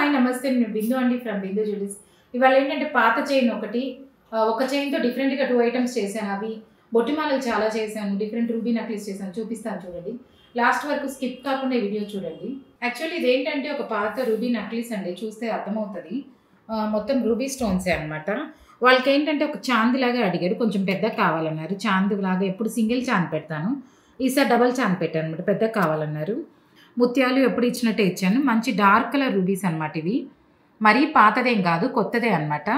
Hi నమస్తే నేను బిందు అండి ఫ్రమ్ బిందు జ్యువెలరీస్. ఇవాళ ఏంటంటే పాత చైన్ ఒక చైన్తో డిఫరెంట్గా 2 ఐటమ్స్ చేశాను. అవి బొట్టిమాలలు చాలా చేశాను, డిఫరెంట్ రూబీ నక్లీస్ చేశాను, చూపిస్తాను చూడండి. లాస్ట్ వరకు స్కిప్ కాకుండా ఈ వీడియో చూడండి. యాక్చువల్లీ ఇదేంటంటే ఒక పాత రూబీ నక్లీస్ అండి, చూస్తే అర్థమవుతుంది. మొత్తం రూబీ స్టోన్సే అనమాట. వాళ్ళకి ఏంటంటే ఒక చాందిలాగా అడిగారు, కొంచెం పెద్దగా కావాలన్నారు. చాందిలాగా ఎప్పుడు సింగిల్ చాంద్ పెడతాను, ఈసారి డబల్ చాంద్ పెట్టాను అనమాట, పెద్దగా కావాలన్నారు. ముత్యాలు ఎప్పుడు ఇచ్చినట్టే ఇచ్చాను. మంచి డార్క్ కలర్ రూబీస్ అనమాట. ఇవి మరీ పాతదేం కాదు, కొత్తదే అనమాట.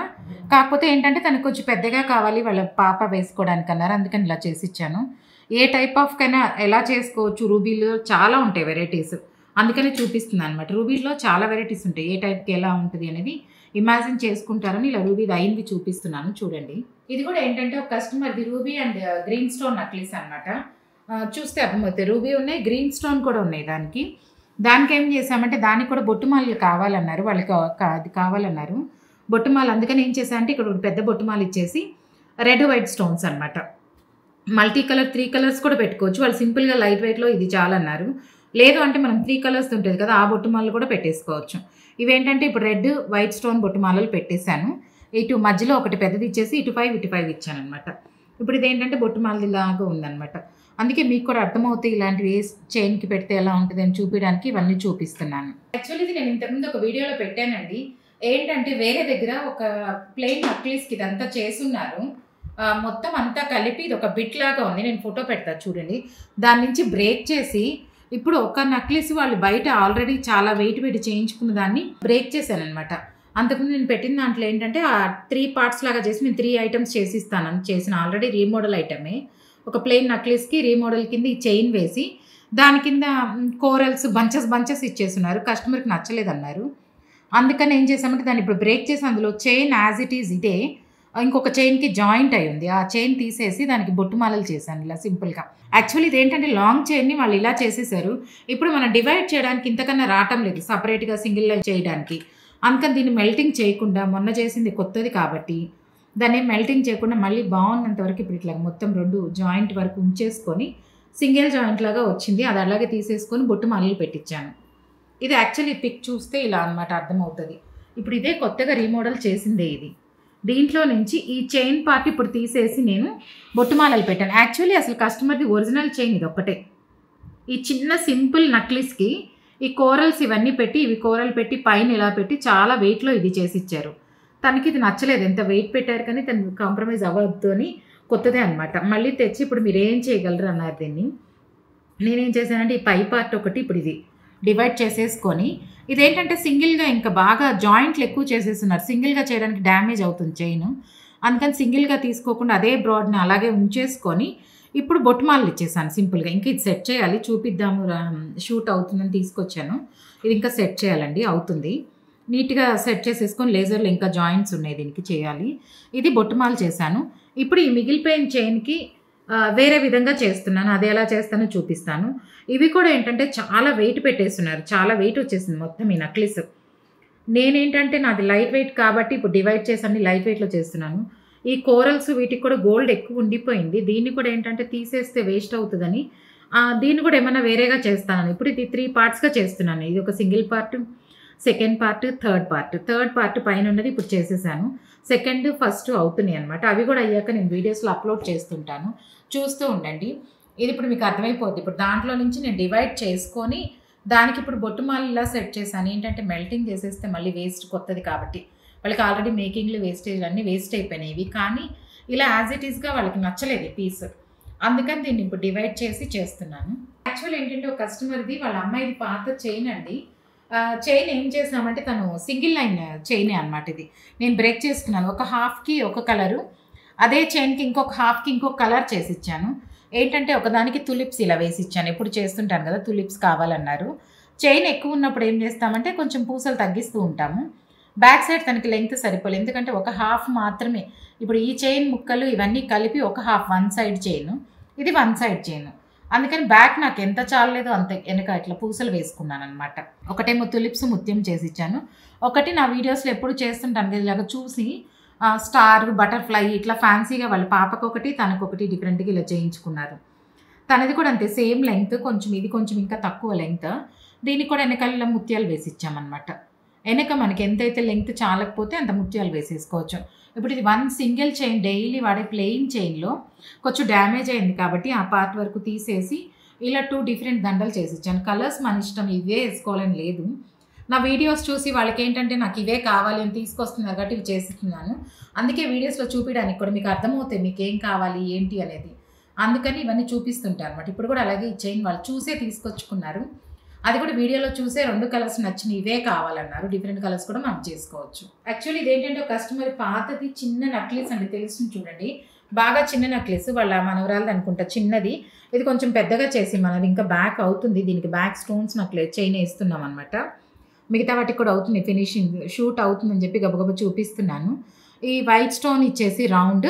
కాకపోతే ఏంటంటే తనకు కొంచెం పెద్దగా కావాలి, వాళ్ళ పాప వేసుకోవడానికి అన్నారు, అందుకని ఇలా చేసి ఇచ్చాను. ఏ టైప్ ఆఫ్ కైనా ఎలా చేసుకోవచ్చు, రూబీలో చాలా ఉంటాయి వెరైటీస్, అందుకని చూపిస్తుంది అనమాట. రూబీలో చాలా వెరైటీస్ ఉంటాయి, ఏ టైప్కి ఎలా ఉంటుంది అనేది ఇమాజిన్ చేసుకుంటారని ఇలా రూబీది అయింది చూపిస్తున్నాను చూడండి. ఇది కూడా ఏంటంటే ఒక కస్టమర్ది ruby and green stone necklace అనమాట. చూస్తే అర్థమవుతాయి, రూబీ ఉన్నాయి, గ్రీన్ స్టోన్ కూడా ఉన్నాయి. దానికి ఏం చేసామంటే దానికి కూడా బొట్టుమాలలు కావాలన్నారు, వాళ్ళకి అది కావాలన్నారు బొట్టుమాల. అందుకని ఏం చేశానంటే ఇక్కడ ఒక పెద్ద బొట్టుమాల ఇచ్చేసి రెడ్ వైట్ స్టోన్స్ అనమాట. మల్టీ కలర్ 3 కలర్స్ కూడా పెట్టుకోవచ్చు, వాళ్ళు సింపుల్గా లైట్ వెయిట్లో ఇది చాలన్నారు. లేదు అంటే మనం 3 కలర్స్ ఉంటుంది కదా, ఆ బొట్టుమాలలు కూడా పెట్టేసుకోవచ్చు. ఇవేంటంటే ఇప్పుడు రెడ్ వైట్ స్టోన్ బొట్టుమాలలు పెట్టేశాను. ఇటు మధ్యలో ఒకటి పెద్దది ఇచ్చేసి ఇటు 5 ఇచ్చాను అనమాట. ఇప్పుడు ఇదేంటంటే బొట్టుమాలది లాగా ఉందన్నమాట. అందుకే మీకు కూడా అర్థమవుతాయి ఇలాంటివి చైన్కి పెడితే ఎలా ఉంటుంది అని చూపించడానికి ఇవన్నీ చూపిస్తున్నాను. యాక్చువల్లీ ఇది నేను ఇంతకుముందు ఒక వీడియోలో పెట్టానండి. ఏంటంటే వేరే దగ్గర ఒక ప్లెయిన్ నక్లీస్కి ఇదంతా చేసున్నారు, మొత్తం అంతా కలిపి ఇది ఒక బిట్ లాగా ఉంది. నేను ఫోటో పెడతా చూడండి. దాని నుంచి బ్రేక్ చేసి ఇప్పుడు ఒక నక్లీస్ వాళ్ళు బయట ఆల్రెడీ చాలా వెయిట్ పెట్టి చేయించుకున్న దాన్ని బ్రేక్ చేశాను అనమాట. అంతకుముందు నేను పెట్టిన దాంట్లో ఏంటంటే ఆ 3 పార్ట్స్ లాగా చేసి నేను 3 ఐటమ్స్ చేసి ఇస్తాను. చేసిన ఆల్రెడీ రీమోడల్ ఐటమే. ఒక ప్లెయిన్ నక్లీస్కి రీమోడల్ కింద ఈ చైన్ వేసి దాని కింద కోరల్స్ బంచెస్ ఇచ్చేస్తున్నారు. కస్టమర్కి నచ్చలేదన్నారు. అందుకని ఏం చేసామంటే దాన్ని ఇప్పుడు బ్రేక్ చేసి అందులో చైన్ యాజ్ ఇట్ ఈజ్ ఇదే ఇంకొక చైన్కి జాయింట్ అయి ఉంది, ఆ చైన్ తీసేసి దానికి బొట్టుమాలలు చేశాను ఇలా సింపుల్గా. యాక్చువల్లీ ఇదేంటంటే లాంగ్ చైన్ని వాళ్ళు ఇలా చేసేసారు. ఇప్పుడు మనం డివైడ్ చేయడానికి ఇంతకన్నా రావటం లేదు, సపరేట్గా సింగిల్ లైన్ చేయడానికి. అందుకని దీన్ని మెల్టింగ్ చేయకుండా, మొన్న చేసింది కొత్తది కాబట్టి దాన్ని మెల్టింగ్ చేయకుండా మళ్ళీ బాగున్నంత వరకు ఇప్పుడు ఇట్లా మొత్తం 2 జాయింట్ వరకు ఉంచేసుకొని సింగిల్ జాయింట్ లాగా వచ్చింది, అది అలాగే తీసేసుకొని బొట్టుమాలలు పెట్టించాను. ఇది యాక్చువల్లీ పిక్ చూస్తే ఇలా అనమాట అర్థమవుతుంది. ఇప్పుడు ఇదే కొత్తగా రీమోడల్ చేసిందే ఇది. దీంట్లో నుంచి ఈ చైన్ పార్ట్ ఇప్పుడు తీసేసి నేను బొట్టుమాలలు పెట్టాను. యాక్చువల్లీ అసలు కస్టమర్ది ఒరిజినల్ చైన్ ఇది ఒక్కటే. ఈ చిన్న సింపుల్ నక్లీస్కి ఈ కోరల్స్ ఇవన్నీ పెట్టి, ఇవి కోరల్ పెట్టి పైన ఇలా పెట్టి చాలా వెయిట్లో ఇది చేసి ఇచ్చారు. తనకి ఇది నచ్చలేదు, ఎంత వెయిట్ పెట్టారు కానీ తను కాంప్రమైజ్ అవ్వద్దు అని కొత్తదే అనమాట. మళ్ళీ తెచ్చి ఇప్పుడు మీరు ఏం చేయగలరు అన్నారు దీన్ని. నేనేం చేశానంటే ఈ పై పార్ట్ ఒకటి ఇప్పుడు ఇది డివైడ్ చేసేసుకొని, ఇదేంటంటే సింగిల్గా ఇంకా బాగా జాయింట్లు ఎక్కువ చేసేస్తున్నారు, సింగిల్గా చేయడానికి డ్యామేజ్ అవుతుంది చైన్. అందుకని సింగిల్గా తీసుకోకుండా అదే బ్రాడ్ని అలాగే ఉంచేసుకొని ఇప్పుడు బొట్టుమాలలు ఇచ్చేసాను సింపుల్గా. ఇంకా ఇది సెట్ చేయాలి, చూపిద్దాము, షూట్ అవుతుందని తీసుకొచ్చాను. ఇది ఇంకా సెట్ చేయాలండి, అవుతుంది. నీట్గా సెట్ చేసేసుకొని లేజర్లో ఇంకా జాయింట్స్ ఉన్నాయి దీనికి చేయాలి. ఇది బొట్టుమాల చేశాను. ఇప్పుడు ఈ మిగిలిపోయిన చైన్కి వేరే విధంగా చేస్తున్నాను, అది ఎలా చేస్తానో చూపిస్తాను. ఇవి కూడా ఏంటంటే చాలా వెయిట్ పెట్టేస్తున్నారు, చాలా వెయిట్ వచ్చేసింది మొత్తం ఈ నక్లీస్. నేనేంటంటే నాది లైట్ వెయిట్ కాబట్టి ఇప్పుడు డివైడ్ చేసి అన్ని లైట్ వెయిట్లో చేస్తున్నాను. ఈ కోరల్స్ వీటికి కూడా గోల్డ్ ఎక్కువ ఉండిపోయింది, దీన్ని కూడా ఏంటంటే తీసేస్తే వేస్ట్ అవుతుందని దీన్ని కూడా ఏమైనా వేరేగా చేస్తాను. ఇప్పుడు ఇది 3 పార్ట్స్గా చేస్తున్నాను. ఇది ఒక single part, second part, third part పైన ఉన్నది ఇప్పుడు చేసేసాను. సెకండ్ ఫస్ట్ అవుతున్నాయి అనమాట. అవి కూడా అయ్యాక నేను వీడియోస్లో అప్లోడ్ చేస్తుంటాను, చూస్తూ ఉండండి. ఇది ఇప్పుడు మీకు అర్థమైపోద్ది. ఇప్పుడు దాంట్లో నుంచి నేను డివైడ్ చేసుకొని దానికి ఇప్పుడు బొట్టుమాల ఇలా సెట్ చేశాను. ఏంటంటే మెల్టింగ్ చేసేస్తే మళ్ళీ వేస్ట్, కొత్తది కాబట్టి వాళ్ళకి ఆల్రెడీ మేకింగ్లో వేస్టేజ్ అన్నీ వేస్ట్ అయిపోయినాయి ఇవి. కానీ ఇలా యాజ్ ఇట్ ఈస్గా వాళ్ళకి నచ్చలేదు పీస్, అందుకని దీన్ని ఇప్పుడు డివైడ్ చేసి చేస్తున్నాను. యాక్చువల్ ఏంటంటే ఒక కస్టమర్ది వాళ్ళ అమ్మాయిది పాత చైన్ అండి. చైన్ ఏం చేసామంటే తను సింగిల్ లైన్ చైనే అనమాట. ఇది నేను బ్రేక్ చేసుకున్నాను, ఒక హాఫ్కి ఒక కలరు, అదే చైన్కి ఇంకొక హాఫ్కి ఇంకొక కలర్ చేసి ఇచ్చాను. ఏంటంటే ఒకదానికి తులిప్స్ ఇలా వేసి ఇచ్చాను, ఎప్పుడు చేస్తుంటాను కదా, తులిప్స్ కావాలన్నారు. చైన్ ఎక్కువ ఉన్నప్పుడు ఏం చేస్తామంటే కొంచెం పూసలు తగ్గిస్తూ ఉంటాము. బ్యాక్ సైడ్ తనకి లెంగ్త్ సరిపోలేదు, ఎందుకంటే ఒక హాఫ్ మాత్రమే. ఇప్పుడు ఈ చైన్ ముక్కలు ఇవన్నీ కలిపి ఒక హాఫ్ 1 సైడ్ చైన్, ఇది 1 సైడ్ చైన్. అందుకని బ్యాక్ నాకు ఎంత చాలలేదో అంత వెనక ఇట్లా పూసలు వేసుకున్నాను అనమాట. ఒకటేమో తులిప్స్ ముత్యం చేసి ఇచ్చాను, ఒకటి నా వీడియోస్లో ఎప్పుడు చేస్తుంటాను కదా ఇలాగ చూసి స్టార్, బటర్ఫ్లై ఇట్లా ఫ్యాన్సీగా వాళ్ళ పాపకొకటి తనకొకటి డిఫరెంట్గా ఇలా చేయించుకున్నారు. తనది కూడా అంతే, సేమ్ లెంగ్త్, కొంచెం ఇది కొంచెం ఇంకా తక్కువ లెంగ్త్. దీనికి కూడా వెనకాల ముత్యాలు వేసి ఇచ్చామన్నమాట. వెనక మనకి ఎంతైతే లెంగ్త్ చాలకపోతే అంత ముత్యాలు వేసేసుకోవచ్చు. ఇప్పుడు ఇది 1 సింగిల్ చైన్ డైలీ వాడే ప్లెయిన్ చైన్‌లో కొంచెం డ్యామేజ్ అయింది కాబట్టి ఆ పార్ట్ వరకు తీసేసి ఇలా 2 డిఫరెంట్ దండలు చేసిచ్చాను. కలర్స్ మన ఇష్టం, ఇవే ఏసుకోవాలని లేదు. నా వీడియోస్ చూసి వాళ్ళకేంటంటే నాకు ఇవే కావాలి అని తీసుకొస్తున్నారు కాబట్టి ఇవి చేసిస్తున్నాను. అందుకే వీడియోస్‌లో చూపియడానికి కూడా మీకు అర్థమవుతాయి మీకేం కావాలి ఏంటి అనేది. అందుకని ఇవన్నీ చూపిస్తుంటా అనమాట. ఇప్పుడు కూడా అలాగే ఈ చైన్ వాళ్ళు చూసే తీసుకొచ్చుకున్నారు. అది కూడా వీడియోలో చూసే 2 కలర్స్ నచ్చినయి ఇవే కావాలన్నారు. డిఫరెంట్ కలర్స్ కూడా మనం చేసుకోవచ్చు. యాక్చువల్లీ ఇదేంటంటే ఒక కస్టమర్ పాతది చిన్న నక్లీస్ అండి తెలుస్తుంది చూడండి. బాగా చిన్న నక్లీస్ వాళ్ళ మనవరాలది అనుకుంటా చిన్నది. ఇది కొంచెం పెద్దగా చేసి మనది ఇంకా బ్యాక్ అవుతుంది. దీనికి బ్యాక్ స్టోన్స్ చైన్ ఏస్తున్నాం అనమాట. మిగతా వాటికి కూడా అవుతుంది ఫినిషింగ్. షూట్ అవుతుందని చెప్పి గబగబా చూపిస్తున్నాను. ఈ వైట్ స్టోన్ ఇచ్చేసి రౌండ్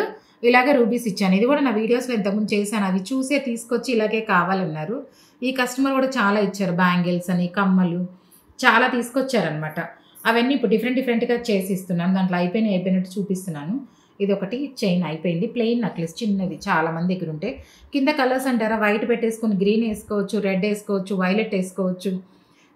ఇలాగే రూబీస్ ఇచ్చాను. ఇది కూడా నా వీడియోస్‌లో ఇంతకుముందు చేశాను. అవి చూసే తీసుకొచ్చి ఇలాగే కావాలన్నారు. ఈ కస్టమర్ కూడా చాలా ఇచ్చారు. బ్యాంగిల్స్ అని, కమ్మలు చాలా తీసుకొచ్చారనమాట. అవన్నీ ఇప్పుడు డిఫరెంట్‌గా చేసి ఇస్తున్నాను. దాంట్లో అయిపోయినట్టు చూపిస్తున్నాను. ఇదొకటి చైన్ అయిపోయింది. ప్లెయిన్ నక్లెస్ చిన్నది చాలా మంది దగ్గర ఉంటే. కింద కలర్స్ అంటారా వైట్ పెట్టేసుకొని గ్రీన్ ఏసుకోవచ్చు, రెడ్ ఏసుకోవచ్చు, వైలెట్ ఏసుకోవచ్చు.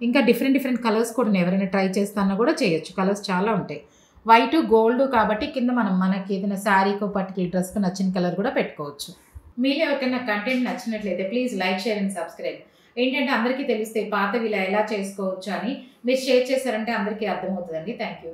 ఇంకా డిఫరెంట్ కలర్స్ కూడా ఉన్నాయి. ఎవరైనా ట్రై చేస్తానో కూడా చేయొచ్చు. కలర్స్ చాలా ఉంటాయి. వైట్, గోల్డ్ కాబట్టి కింద మనకి ఏదైనా శారీకో పర్టికులర్ డ్రెస్‌కో నచ్చిన కలర్ కూడా పెట్టుకోవచ్చు. మీలో ఎవరికైనా కంటెంట్ నచ్చినట్లయితే please like, share and subscribe. ఏంటంటే అందరికీ తెలుస్తాయి పాతవి ఇలా ఎలా చేసుకోవచ్చు అని. మీరు షేర్ చేశారంటే అందరికీ అర్థమవుతుందండి. Thank you.